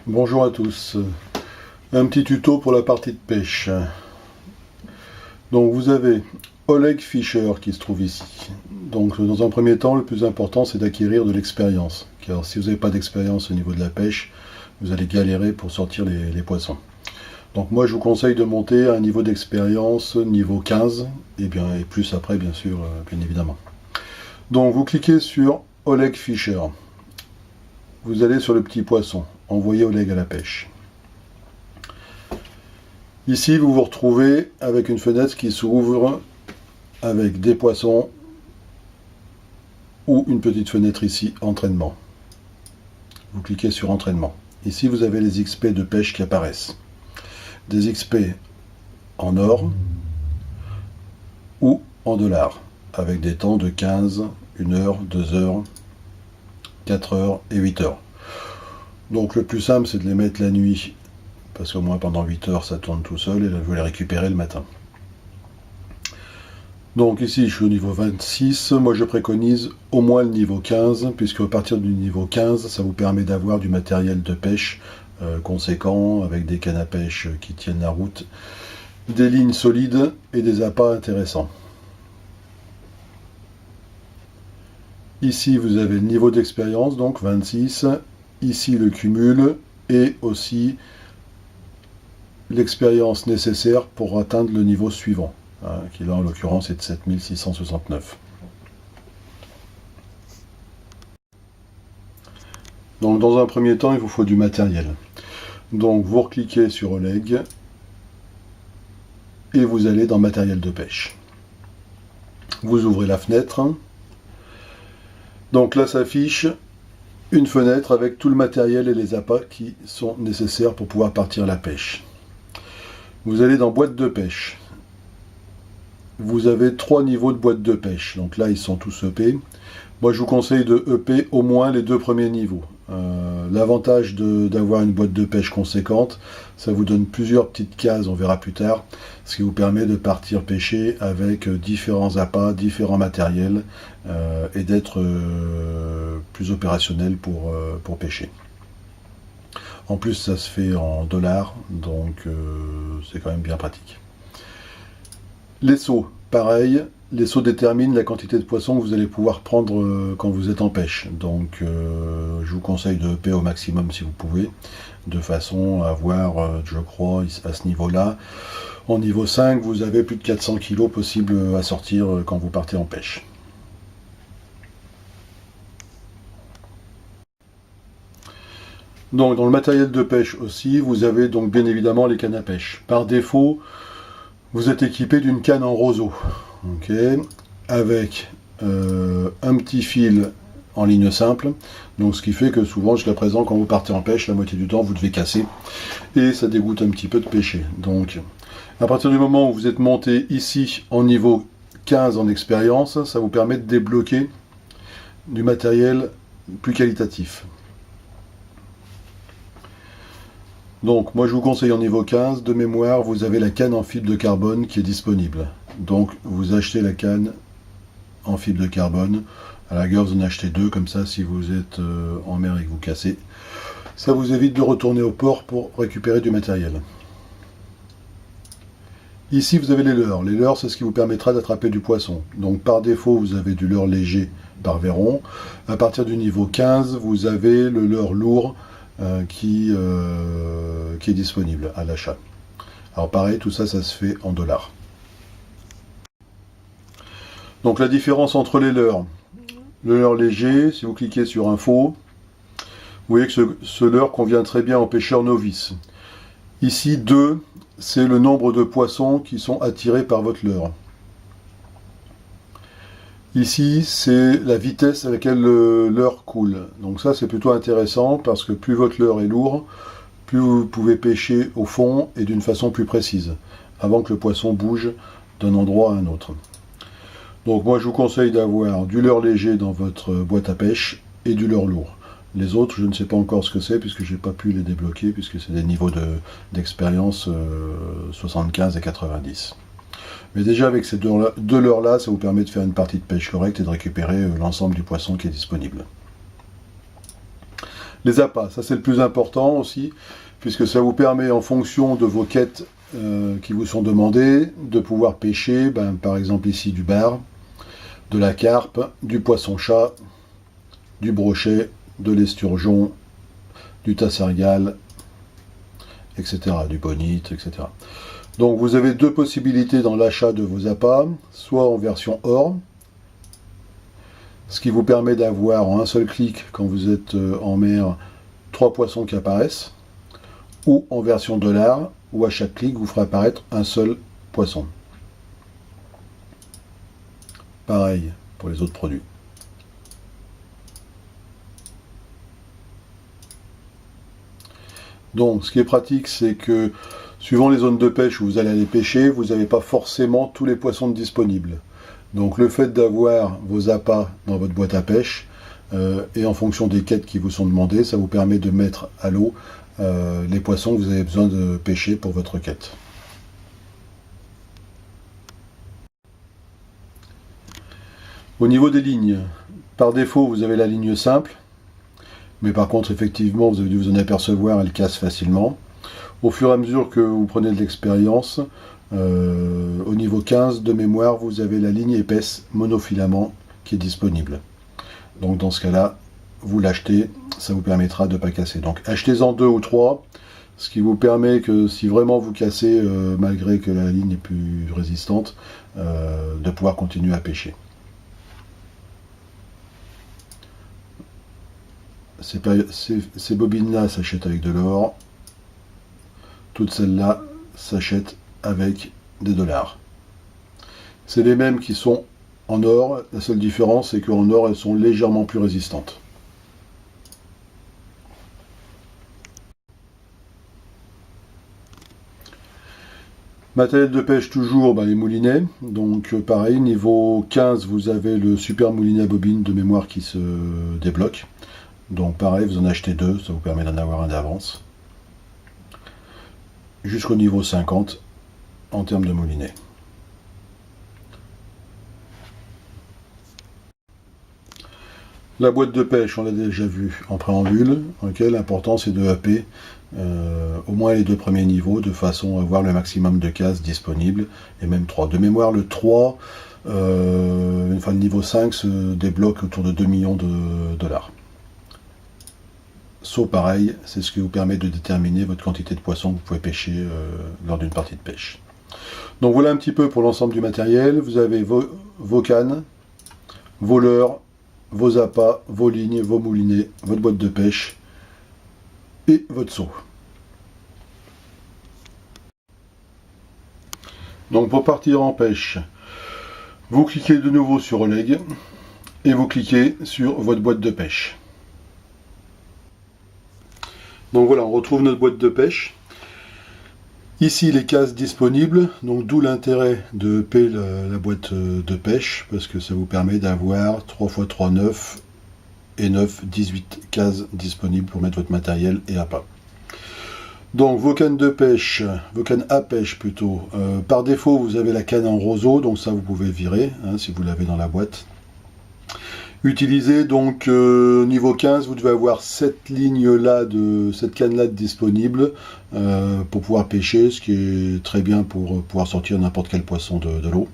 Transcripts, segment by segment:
Bonjour à tous. Un petit tuto pour la partie de pêche. Donc vous avez Oleg Fischer qui se trouve ici. Donc dans un premier temps, le plus important c'est d'acquérir de l'expérience. Car si vous n'avez pas d'expérience au niveau de la pêche, vous allez galérer pour sortir les poissons. Donc moi je vous conseille de monter à un niveau d'expérience niveau 15 et plus après bien sûr, bien évidemment. Donc vous cliquez sur Oleg Fischer. Vous allez sur le petit poisson, envoyer Oleg à la pêche. Ici, vous vous retrouvez avec une fenêtre qui s'ouvre avec des poissons ou une petite fenêtre ici, entraînement. Vous cliquez sur entraînement. Ici, vous avez les XP de pêche qui apparaissent. Des XP en or ou en dollars, avec des temps de 15, 1 heure, 2 heures, 4 heures et 8 heures. Donc le plus simple, c'est de les mettre la nuit, parce qu'au moins pendant 8 heures, ça tourne tout seul, et là, vous les récupérez le matin. Donc ici, je suis au niveau 26, moi je préconise au moins le niveau 15, puisque à partir du niveau 15, ça vous permet d'avoir du matériel de pêche conséquent, avec des cannes à pêche qui tiennent la route, des lignes solides et des appâts intéressants. Ici, vous avez le niveau d'expérience, donc 26. Ici, le cumul et aussi l'expérience nécessaire pour atteindre le niveau suivant, qui là, en l'occurrence, est de 7669. Donc, dans un premier temps, il vous faut du matériel. Donc, vous recliquez sur Oleg et vous allez dans matériel de pêche. Vous ouvrez la fenêtre. Donc là s'affiche une fenêtre avec tout le matériel et les appâts qui sont nécessaires pour pouvoir partir à la pêche. Vous allez dans boîte de pêche. Vous avez 3 niveaux de boîte de pêche. Donc là ils sont tous EP. Moi je vous conseille de EP au moins les 2 premiers niveaux. L'avantage d'avoir une boîte de pêche conséquente, ça vous donne plusieurs petites cases, on verra plus tard, ce qui vous permet de partir pêcher avec différents appâts, différents matériels et d'être plus opérationnel pour pêcher. En plus ça se fait en dollars, donc c'est quand même bien pratique. Les seaux, pareil. Les seaux déterminent la quantité de poissons que vous allez pouvoir prendre quand vous êtes en pêche. Donc je vous conseille de EP au maximum si vous pouvez, de façon à avoir, je crois, à ce niveau-là. En niveau 5, vous avez plus de 400 kg possibles à sortir quand vous partez en pêche. Donc dans le matériel de pêche aussi, vous avez donc bien évidemment les cannes à pêche. Par défaut, vous êtes équipé d'une canne en roseau. Okay, avec un petit fil en ligne simple, donc ce qui fait que souvent jusqu'à présent quand vous partez en pêche, la moitié du temps vous devez casser et ça dégoûte un petit peu de pêcher. Donc à partir du moment où vous êtes monté ici en niveau 15 en expérience, ça vous permet de débloquer du matériel plus qualitatif. Donc moi je vous conseille en niveau 15, de mémoire vous avez la canne en fibre de carbone qui est disponible. Donc vous achetez la canne en fibre de carbone, à la rigueur vous en achetez 2, comme ça si vous êtes en mer et que vous cassez, ça vous évite de retourner au port pour récupérer du matériel. Ici vous avez les leurres. Les leurres c'est ce qui vous permettra d'attraper du poisson. Donc par défaut vous avez du leurre léger par verron. À partir du niveau 15 vous avez le leurre lourd qui est disponible à l'achat. Alors pareil, tout ça, ça se fait en dollars. Donc la différence entre les leurres. Le leurre léger, si vous cliquez sur Info, vous voyez que ce leurre convient très bien aux pêcheurs novices. Ici, 2, c'est le nombre de poissons qui sont attirés par votre leurre. Ici, c'est la vitesse à laquelle le leurre coule. Donc ça, c'est plutôt intéressant parce que plus votre leurre est lourd, plus vous pouvez pêcher au fond et d'une façon plus précise, avant que le poisson bouge d'un endroit à un autre. Donc moi, je vous conseille d'avoir du leurre léger dans votre boîte à pêche et du leurre lourd. Les autres, je ne sais pas encore ce que c'est puisque je n'ai pas pu les débloquer puisque c'est des niveaux d'expérience 75 et 90. Mais déjà avec ces deux leurres-là, ça vous permet de faire une partie de pêche correcte et de récupérer l'ensemble du poisson qui est disponible. Les appâts, ça c'est le plus important aussi, puisque ça vous permet, en fonction de vos quêtes qui vous sont demandées, de pouvoir pêcher, par exemple ici du bar, de la carpe, du poisson-chat, du brochet, de l'esturgeon, du tassargal, etc., du bonite, etc. Donc vous avez deux possibilités dans l'achat de vos appâts, soit en version or, ce qui vous permet d'avoir en un seul clic, quand vous êtes en mer, 3 poissons qui apparaissent, ou en version dollar, où à chaque clic vous fera apparaître un seul poisson. Pareil pour les autres produits. Donc ce qui est pratique, c'est que suivant les zones de pêche où vous allez aller pêcher, vous n'avez pas forcément tous les poissons disponibles. Donc le fait d'avoir vos appâts dans votre boîte à pêche, et en fonction des quêtes qui vous sont demandées, ça vous permet de mettre à l'eau les poissons que vous avez besoin de pêcher pour votre quête. Au niveau des lignes, par défaut vous avez la ligne simple, mais par contre effectivement vous avez dû vous en apercevoir, elle casse facilement. Au fur et à mesure que vous prenez de l'expérience, au niveau 15 de mémoire, vous avez la ligne épaisse monofilament qui est disponible. Donc dans ce cas-là, vous l'achetez, ça vous permettra de ne pas casser. Donc achetez-en 2 ou 3, ce qui vous permet que si vraiment vous cassez, malgré que la ligne est plus résistante, de pouvoir continuer à pêcher. Ces bobines-là s'achètent avec de l'or. Toutes celles-là s'achètent avec des dollars. C'est les mêmes qui sont en or, la seule différence c'est qu'en or elles sont légèrement plus résistantes. Matériel de pêche toujours, les moulinets, donc pareil, niveau 15 vous avez le super moulinet à bobine de mémoire qui se débloque. Donc pareil, vous en achetez 2, ça vous permet d'en avoir un d'avance. Jusqu'au niveau 50 en termes de moulinet. La boîte de pêche, on l'a déjà vu en préambule. Okay, l'important c'est de happer au moins les 2 premiers niveaux de façon à avoir le maximum de cases disponibles, et même 3. De mémoire, le 3, une fois le niveau 5 se débloque autour de 2 millions de dollars. Saut pareil, c'est ce qui vous permet de déterminer votre quantité de poissons que vous pouvez pêcher lors d'une partie de pêche. Donc voilà un petit peu pour l'ensemble du matériel. Vous avez vos cannes, vos leurres, vos appâts, vos lignes, vos moulinets, votre boîte de pêche et votre seau. Donc pour partir en pêche, vous cliquez de nouveau sur Releg et vous cliquez sur votre boîte de pêche. Donc voilà, on retrouve notre boîte de pêche. Ici les cases disponibles, donc d'où l'intérêt de payer la boîte de pêche, parce que ça vous permet d'avoir 3 x 3, 9 et 9, 18 cases disponibles pour mettre votre matériel et appât. Donc vos cannes de pêche, vos cannes à pêche plutôt, par défaut vous avez la canne en roseau, donc ça vous pouvez virer si vous l'avez dans la boîte. Utilisez donc niveau 15, vous devez avoir cette ligne-là, cette canne-là disponible pour pouvoir pêcher, ce qui est très bien pour pouvoir sortir n'importe quel poisson de l'eau.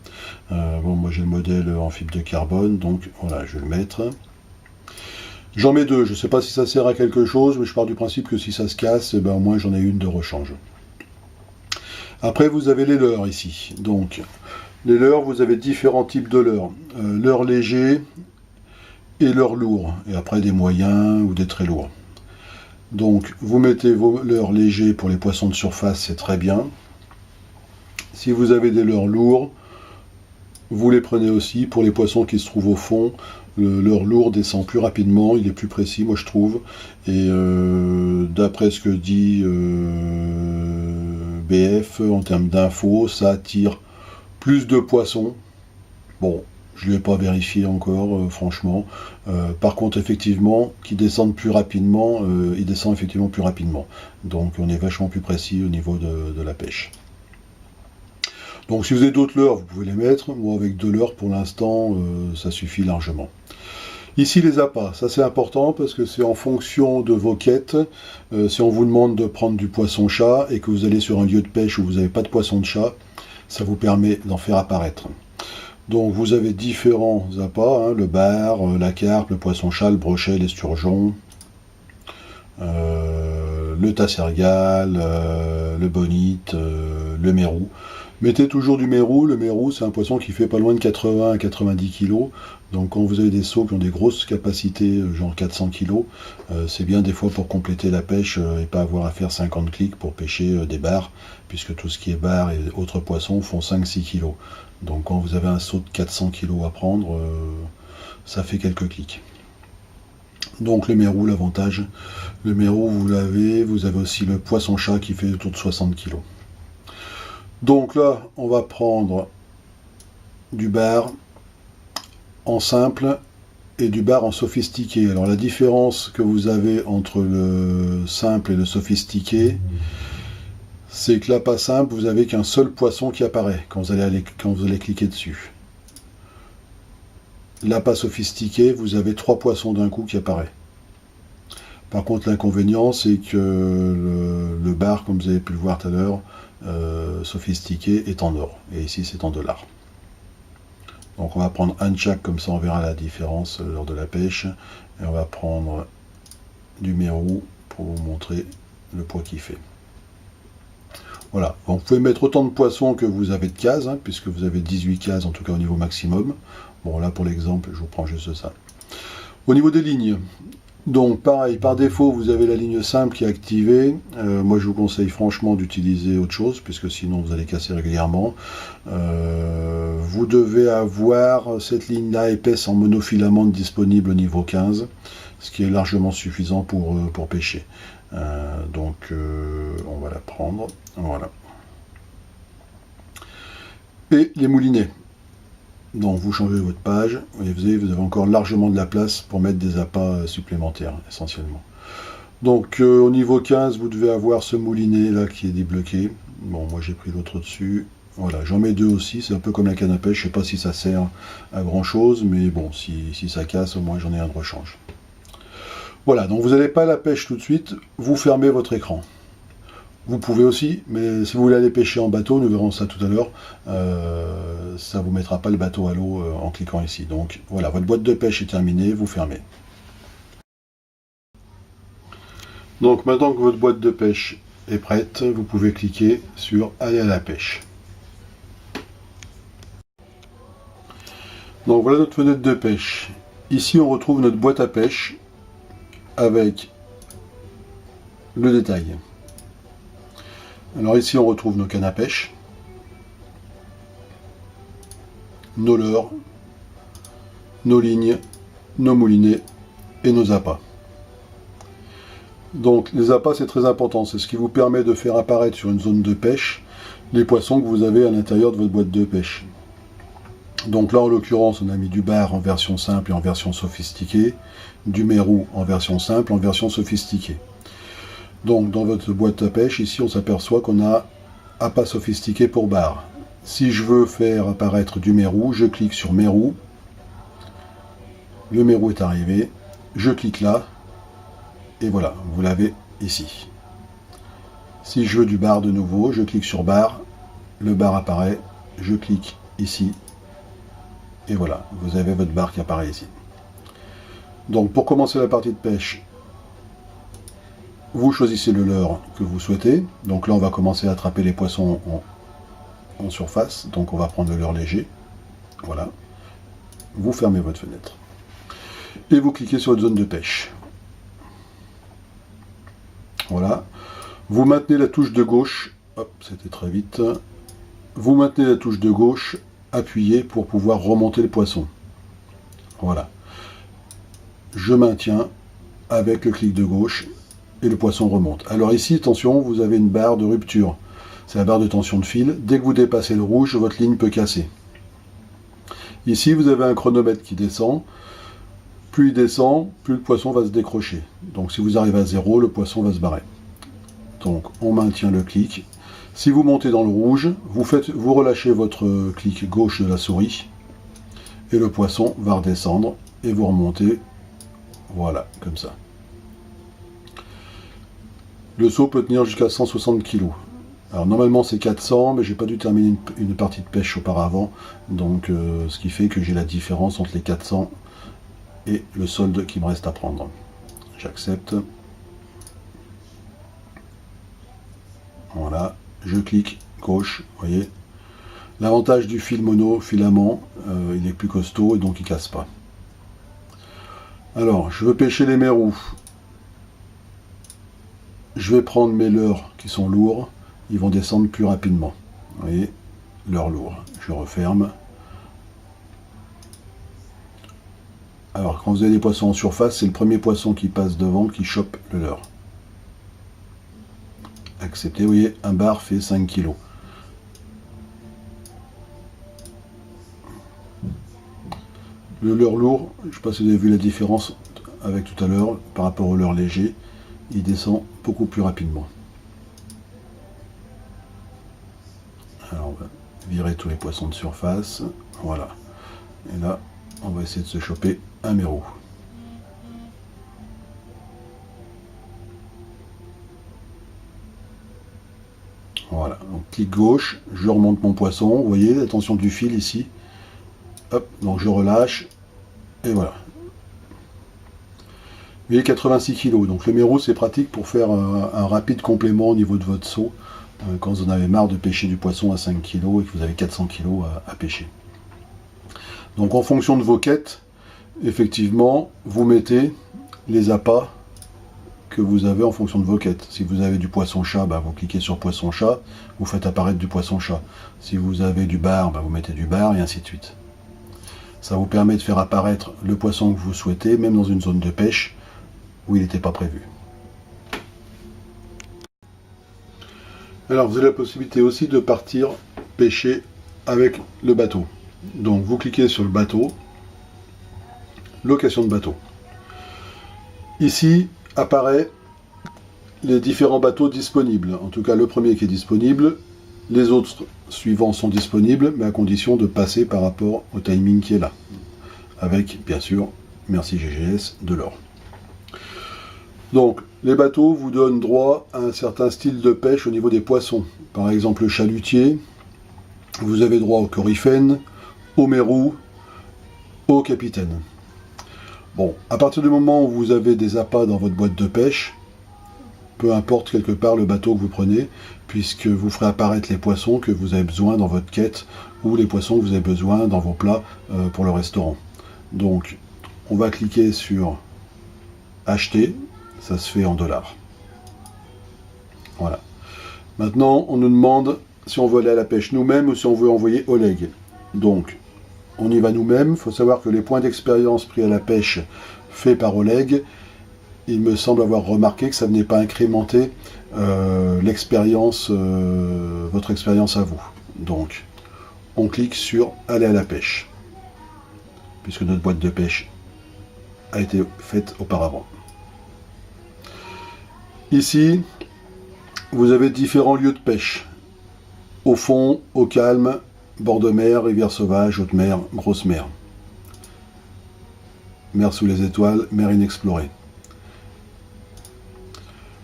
Bon, moi j'ai le modèle en fibre de carbone, donc voilà, je vais le mettre. J'en mets 2, je ne sais pas si ça sert à quelque chose, mais je pars du principe que si ça se casse, au moins j'en ai une de rechange. Après vous avez les leurres ici. Donc les leurres, vous avez différents types de leurres. Leurres légers et leurres lourds, et après des moyens ou des très lourds. Donc vous mettez vos leurres légers pour les poissons de surface, c'est très bien. Si vous avez des leurres lourds, vous les prenez aussi pour les poissons qui se trouvent au fond. Le leurre lourd descend plus rapidement, il est plus précis, moi je trouve. Et d'après ce que dit BF, en termes d'infos, ça attire plus de poissons. Bon, je ne l'ai pas vérifié encore, franchement. Par contre, effectivement, qui descendent plus rapidement, ils descendent effectivement plus rapidement. Donc on est vachement plus précis au niveau de la pêche. Donc si vous avez d'autres leurres, vous pouvez les mettre. Moi avec 2 leurres pour l'instant, ça suffit largement. Ici les appâts, ça c'est important parce que c'est en fonction de vos quêtes. Si on vous demande de prendre du poisson-chat et que vous allez sur un lieu de pêche où vous n'avez pas de poisson-chat, ça vous permet d'en faire apparaître. Donc vous avez différents appâts, le bar, la carpe, le poisson-chat, le brochet, l'esturgeon, le tassergal, le bonite, le mérou. Mettez toujours du mérou. Le mérou, c'est un poisson qui fait pas loin de 80 à 90 kg. Donc quand vous avez des seaux qui ont des grosses capacités, genre 400 kg, c'est bien des fois pour compléter la pêche et pas avoir à faire 50 clics pour pêcher des bars, puisque tout ce qui est bar et autres poissons font 5-6 kg. Donc quand vous avez un seau de 400 kg à prendre, ça fait quelques clics. Donc le mérou, l'avantage, le mérou vous l'avez, vous avez aussi le poisson-chat qui fait autour de 60 kg. Donc là, on va prendre du bar en simple et du bar en sophistiqué. Alors la différence que vous avez entre le simple et le sophistiqué, c'est que l'appât simple, vous n'avez qu'un seul poisson qui apparaît quand vous allez cliquer dessus. L'appât sophistiqué, vous avez 3 poissons d'un coup qui apparaissent. Par contre, l'inconvénient, c'est que le bar, comme vous avez pu le voir tout à l'heure, sophistiqué est en or. Et ici, c'est en dollars. Donc on va prendre un de chaque, comme ça on verra la différence lors de la pêche. Et on va prendre du mérou pour vous montrer le poids qu'il fait. Voilà, donc vous pouvez mettre autant de poissons que vous avez de cases, puisque vous avez 18 cases en tout cas au niveau maximum. Bon là pour l'exemple, je vous prends juste ça. Au niveau des lignes, donc pareil, par défaut vous avez la ligne simple qui est activée. Moi je vous conseille franchement d'utiliser autre chose, puisque sinon vous allez casser régulièrement. Vous devez avoir cette ligne-là épaisse en monofilament disponible au niveau 15, ce qui est largement suffisant pour pêcher. Donc on va la prendre, voilà. Et les moulinets. Donc vous changez votre page, et vous avez encore largement de la place pour mettre des appâts supplémentaires, essentiellement. Donc au niveau 15, vous devez avoir ce moulinet là qui est débloqué. Bon, moi j'ai pris l'autre dessus. Voilà, j'en mets 2 aussi, c'est un peu comme la canne à pêche, je sais pas si ça sert à grand chose, mais bon, si ça casse, au moins j'en ai un de rechange. Voilà, donc vous n'allez pas à la pêche tout de suite, vous fermez votre écran. Vous pouvez aussi, mais si vous voulez aller pêcher en bateau, nous verrons ça tout à l'heure, ça ne vous mettra pas le bateau à l'eau en cliquant ici. Donc voilà, votre boîte de pêche est terminée, vous fermez. Donc maintenant que votre boîte de pêche est prête, vous pouvez cliquer sur aller à la pêche. Donc voilà notre fenêtre de pêche. Ici on retrouve notre boîte à pêche avec le détail. Alors ici on retrouve nos cannes à pêche, nos leurres, nos lignes, nos moulinets et nos appâts. Donc les appâts c'est très important, c'est ce qui vous permet de faire apparaître sur une zone de pêche les poissons que vous avez à l'intérieur de votre boîte de pêche. Donc là en l'occurrence on a mis du bar en version simple et en version sophistiquée, du mérou en version simple et en version sophistiquée. Donc dans votre boîte à pêche, ici on s'aperçoit qu'on a appât sophistiqué pour bar. Si je veux faire apparaître du mérou, je clique sur mérou. Le mérou est arrivé, je clique là, et voilà, vous l'avez ici. Si je veux du bar de nouveau, je clique sur bar, le bar apparaît, je clique ici, et voilà, vous avez votre bar qui apparaît ici. Donc pour commencer la partie de pêche, vous choisissez le leurre que vous souhaitez. Donc là, on va commencer à attraper les poissons en surface. Donc on va prendre le leurre léger. Voilà. Vous fermez votre fenêtre. Et vous cliquez sur une zone de pêche. Voilà. Vous maintenez la touche de gauche. Hop, c'était très vite. Vous maintenez la touche de gauche appuyée pour pouvoir remonter le poisson. Voilà. Je maintiens avec le clic de gauche. Et le poisson remonte. Alors ici, attention, vous avez une barre de rupture. C'est la barre de tension de fil. Dès que vous dépassez le rouge, votre ligne peut casser. Ici, vous avez un chronomètre qui descend. Plus il descend, plus le poisson va se décrocher. Donc si vous arrivez à 0, le poisson va se barrer. Donc on maintient le clic. Si vous montez dans le rouge, vous relâchez votre clic gauche de la souris. Et le poisson va redescendre. et vous remontez, voilà, comme ça. Le seau peut tenir jusqu'à 160 kg. Alors normalement c'est 400, mais j'ai pas dû terminer une partie de pêche auparavant, donc ce qui fait que j'ai la différence entre les 400 et le solde qui me reste à prendre. J'accepte. Voilà, je clique gauche, vous voyez. L'avantage du fil mono, filament, il est plus costaud et donc il casse pas. Alors, je veux pêcher les mérous. Je vais prendre mes leurres qui sont lourds, ils vont descendre plus rapidement. Vous voyez, leurre lourd. Je referme. Alors, quand vous avez des poissons en surface, c'est le premier poisson qui passe devant qui chope le leurre. Accepté, vous voyez, un bar fait 5 kg. Le leurre lourd, je ne sais pas si vous avez vu la différence avec tout à l'heure par rapport au leurre léger, il descend beaucoup plus rapidement. Alors on va virer tous les poissons de surface, voilà. Et là, on va essayer de se choper un mérou. Voilà, donc clic gauche, je remonte mon poisson, vous voyez la tension du fil ici. Hop, donc je relâche, et voilà. Vous voyez 86 kg, donc le mérou c'est pratique pour faire un rapide complément au niveau de votre seau, quand vous en avez marre de pêcher du poisson à 5 kg et que vous avez 400 kg à pêcher. Donc en fonction de vos quêtes, effectivement, vous mettez les appâts que vous avez en fonction de vos quêtes. Si vous avez du poisson-chat, vous cliquez sur poisson-chat, vous faites apparaître du poisson-chat. Si vous avez du bar, vous mettez du bar, et ainsi de suite. Ça vous permet de faire apparaître le poisson que vous souhaitez, même dans une zone de pêche où il n'était pas prévu. Alors vous avez la possibilité aussi de partir pêcher avec le bateau. Donc vous cliquez sur le bateau, location de bateau. Ici apparaît les différents bateaux disponibles. En tout cas le premier qui est disponible, les autres suivants sont disponibles, mais à condition de passer par rapport au timing qui est là. Avec bien sûr, merci GGS, de l'or. Donc, les bateaux vous donnent droit à un certain style de pêche au niveau des poissons. Par exemple, le chalutier, vous avez droit au coryphène, au mérou, au capitaine. Bon, à partir du moment où vous avez des appâts dans votre boîte de pêche, peu importe quelque part le bateau que vous prenez, puisque vous ferez apparaître les poissons que vous avez besoin dans votre quête, ou les poissons que vous avez besoin dans vos plats pour le restaurant. Donc, on va cliquer sur acheter. Ça se fait en dollars. Voilà. Maintenant, on nous demande si on veut aller à la pêche nous-mêmes ou si on veut envoyer Oleg. Donc, on y va nous-mêmes. Il faut savoir que les points d'expérience pris à la pêche faits par Oleg, il me semble avoir remarqué que ça venait pas incrémenter l'expérience, votre expérience à vous. Donc, on clique sur aller à la pêche, puisque notre boîte de pêche a été faite auparavant. Ici, vous avez différents lieux de pêche. Au fond, au calme, bord de mer, rivière sauvage, haute mer, grosse mer. Mer sous les étoiles, mer inexplorée.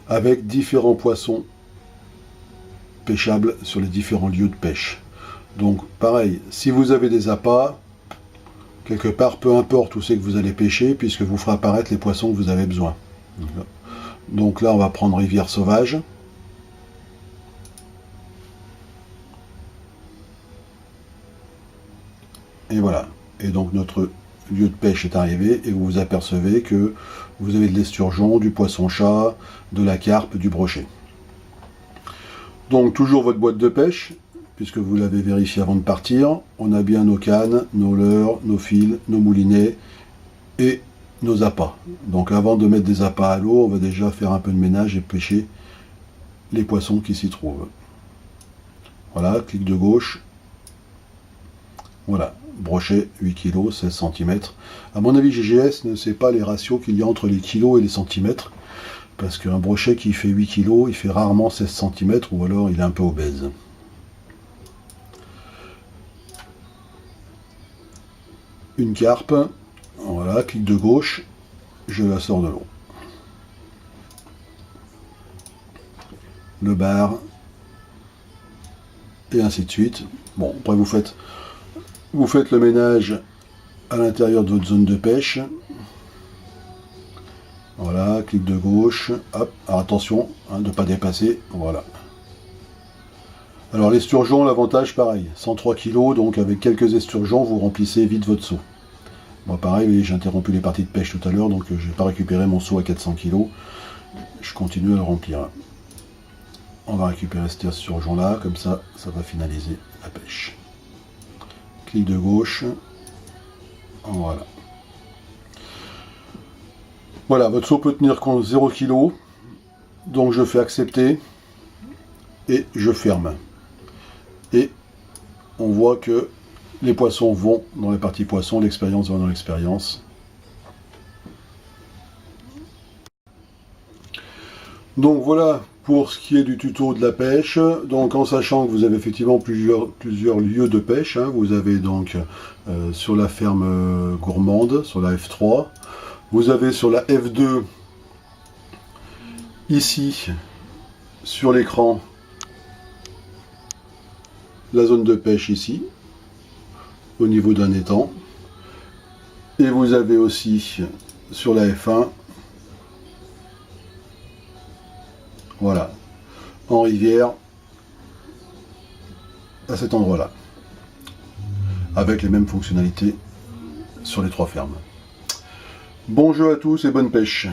Avec différents poissons pêchables sur les différents lieux de pêche. Donc, pareil, si vous avez des appâts, quelque part, peu importe où c'est que vous allez pêcher, puisque vous ferez apparaître les poissons que vous avez besoin. Donc là, on va prendre rivière sauvage. Et voilà. Et donc notre lieu de pêche est arrivé et vous vous apercevez que vous avez de l'esturgeon, du poisson-chat, de la carpe, du brochet. Donc toujours votre boîte de pêche, puisque vous l'avez vérifié avant de partir. On a bien nos cannes, nos leurres, nos fils, nos moulinets et nos appâts. Donc avant de mettre des appâts à l'eau, on va déjà faire un peu de ménage et pêcher les poissons qui s'y trouvent. Voilà, clic de gauche. Voilà, brochet 8 kg, 16 cm. À mon avis, GGS ne sait pas les ratios qu'il y a entre les kilos et les centimètres, parce qu'un brochet qui fait 8 kg, il fait rarement 16 cm, ou alors il est un peu obèse. Une carpe. Voilà, Voilà, clic de gauche, je la sors de l'eau. Le bar, et ainsi de suite. Bon, après vous faites le ménage à l'intérieur de votre zone de pêche. Voilà, clic de gauche, hop, alors attention de ne pas dépasser, voilà. Alors l'esturgeon, l'avantage pareil, 103 kg, donc avec quelques esturgeons, vous remplissez vite votre seau. Moi pareil, j'ai interrompu les parties de pêche tout à l'heure, donc je n'ai pas récupéré mon seau à 400 kg. Je continue à le remplir. On va récupérer cet esturgeon là, comme ça, ça va finaliser la pêche. Clic de gauche, voilà. Voilà, votre seau peut tenir 0 kg, donc je fais accepter et je ferme. Et on voit que les poissons vont dans les parties poissons, l'expérience va dans l'expérience. Donc voilà pour ce qui est du tuto de la pêche. Donc en sachant que vous avez effectivement plusieurs lieux de pêche, vous avez donc sur la ferme gourmande, sur la F3, vous avez sur la F2, ici, sur l'écran, la zone de pêche ici, au niveau d'un étang. Et vous avez aussi sur la F1, voilà, en rivière, à cet endroit-là, avec les mêmes fonctionnalités sur les trois fermes. Bon jeu à tous et bonne pêche!